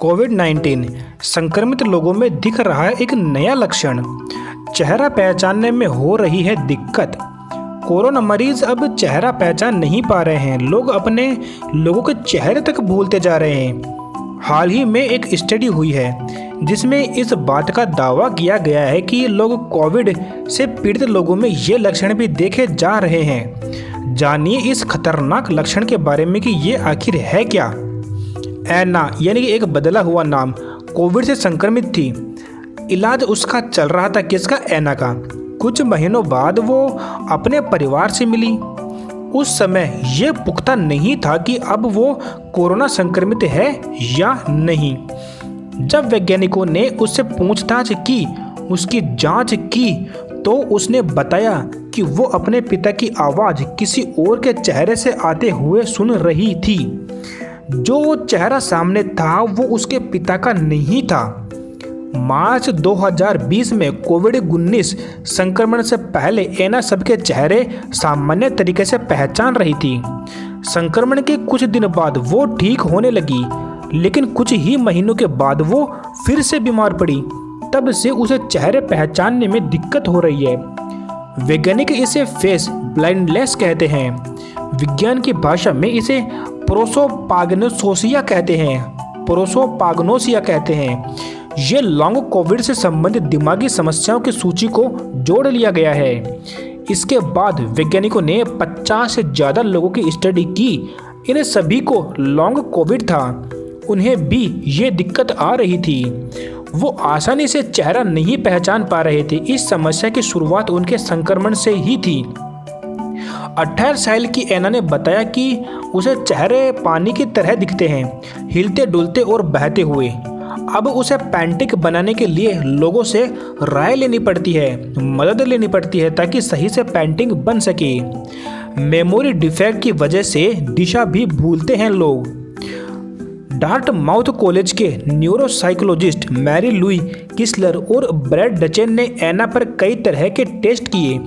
कोविड-19 संक्रमित लोगों में दिख रहा है एक नया लक्षण। चेहरा पहचानने में हो रही है दिक्कत। कोरोना मरीज अब चेहरा पहचान नहीं पा रहे हैं। लोग अपने लोगों के चेहरे तक भूलते जा रहे हैं। हाल ही में एक स्टडी हुई है जिसमें इस बात का दावा किया गया है कि लोग कोविड से पीड़ित लोगों में ये लक्षण भी देखे जा रहे हैं। जानिए इस खतरनाक लक्षण के बारे में कि ये आखिर है क्या। एना यानी कि एक बदला हुआ नाम कोविड से संक्रमित थी। इलाज उसका चल रहा था किसका? एना का। कुछ महीनों बाद वो अपने परिवार से मिली। उस समय ये पुख्ता नहीं था कि अब वो कोरोना संक्रमित है या नहीं। जब वैज्ञानिकों ने उससे पूछताछ की, उसकी जांच की, तो उसने बताया कि वो अपने पिता की आवाज़ किसी और के चेहरे से आते हुए सुन रही थी। जो चेहरा सामने था वो उसके पिता का नहीं था। मार्च 2020 में कोविड-19 संक्रमण से पहले एना सबके चेहरे सामान्य तरीके से पहचान रही थी। संक्रमण के कुछ दिन बाद वो ठीक होने लगी, लेकिन कुछ ही महीनों के बाद वो फिर से बीमार पड़ी। तब से उसे चेहरे पहचानने में दिक्कत हो रही है। वैज्ञानिक इसे फेस ब्लाइंडनेस कहते हैं। विज्ञान की भाषा में इसे प्रोसोपाग्नोसिया कहते हैं। ये लॉन्ग कोविड से संबंधित दिमागी समस्याओं की सूची को जोड़ लिया गया है। इसके बाद वैज्ञानिकों ने 50 से ज़्यादा लोगों की स्टडी की। इन्हें सभी को लॉन्ग कोविड था। उन्हें भी ये दिक्कत आ रही थी। वो आसानी से चेहरा नहीं पहचान पा रहे थे। इस समस्या की शुरुआत उनके संक्रमण से ही थी। 18 साल की एना ने बताया कि उसे चेहरे पानी की तरह दिखते हैं, हिलते डुलते और बहते हुए। अब उसे पेंटिंग बनाने के लिए लोगों से राय लेनी पड़ती है, मदद लेनी पड़ती है ताकि सही से पेंटिंग बन सके। मेमोरी डिफेक्ट की वजह से दिशा भी भूलते हैं लोग। डार्टमाउथ कॉलेज के न्यूरोसाइकोलॉजिस्ट मैरी लुई किसलर और ब्रैड डचेन ने एना पर कई तरह के टेस्ट किए,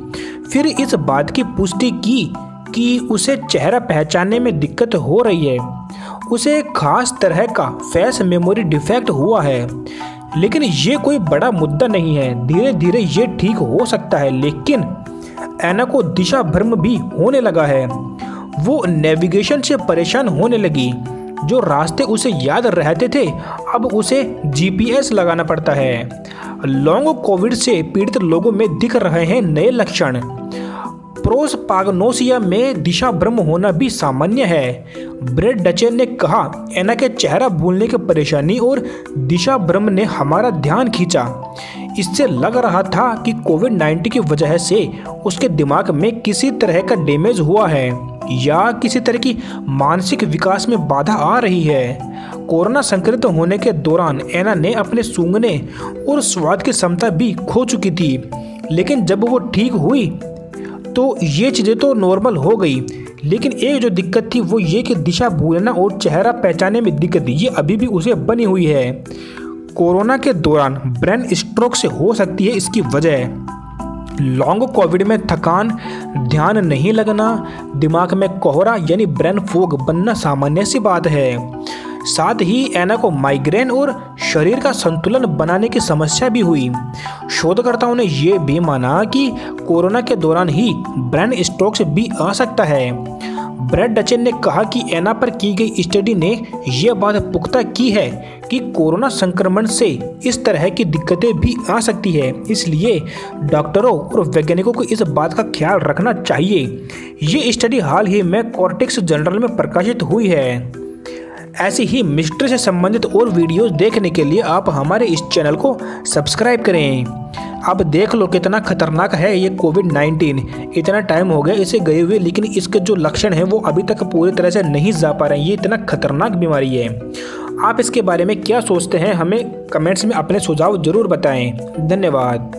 फिर इस बात की पुष्टि की कि उसे चेहरा पहचानने में दिक्कत हो रही है। उसे एक खास तरह का फेस मेमोरी डिफेक्ट हुआ है, लेकिन ये कोई बड़ा मुद्दा नहीं है। धीरे धीरे ये ठीक हो सकता है। लेकिन एना को दिशा भ्रम भी होने लगा है। वो नेविगेशन से परेशान होने लगी। जो रास्ते उसे याद रहते थे अब उसे GPS लगाना पड़ता है। लॉन्ग कोविड से पीड़ित लोगों में दिख रहे हैं नए लक्षण। प्रोसोपाग्नोसिया में दिशा भ्रम होना भी सामान्य है। ब्रैड डचेन ने कहा, एना के चेहरा भूलने की परेशानी और दिशा भ्रम ने हमारा ध्यान खींचा। इससे लग रहा था कि कोविड-19 की वजह से उसके दिमाग में किसी तरह का डैमेज हुआ है या किसी तरह की मानसिक विकास में बाधा आ रही है। कोरोना संक्रमित होने के दौरान एना ने अपने सूंघने और स्वाद की क्षमता भी खो चुकी थी, लेकिन जब वो ठीक हुई तो ये चीज़ें तो नॉर्मल हो गई। लेकिन एक जो दिक्कत थी वो ये कि दिशा भूलना और चेहरा पहचानने में दिक्कत ये अभी भी उसे बनी हुई है। कोरोना के दौरान ब्रेन स्ट्रोक से हो सकती है इसकी वजह। लॉन्ग कोविड में थकान, ध्यान नहीं लगना, दिमाग में कोहरा यानी ब्रेन फॉग बनना सामान्य सी बात है। साथ ही एना को माइग्रेन और शरीर का संतुलन बनाने की समस्या भी हुई। शोधकर्ताओं ने यह भी माना कि कोरोना के दौरान ही ब्रेन स्ट्रोक भी आ सकता है। ब्रैड डचेन ने कहा कि एना पर की गई स्टडी ने यह बात पुख्ता की है कि कोरोना संक्रमण से इस तरह की दिक्कतें भी आ सकती है। इसलिए डॉक्टरों और वैज्ञानिकों को इस बात का ख्याल रखना चाहिए। ये स्टडी हाल ही में कॉर्टेक्स जर्नल में प्रकाशित हुई है। ऐसी ही मिस्ट्री से संबंधित और वीडियोस देखने के लिए आप हमारे इस चैनल को सब्सक्राइब करें। अब देख लो कितना खतरनाक है ये कोविड-19। इतना टाइम हो गया इसे गए हुए, लेकिन इसके जो लक्षण हैं वो अभी तक पूरी तरह से नहीं जा पा रहे हैं। ये इतना खतरनाक बीमारी है। आप इसके बारे में क्या सोचते हैं? हमें कमेंट्स में अपने सुझाव जरूर बताएं। धन्यवाद।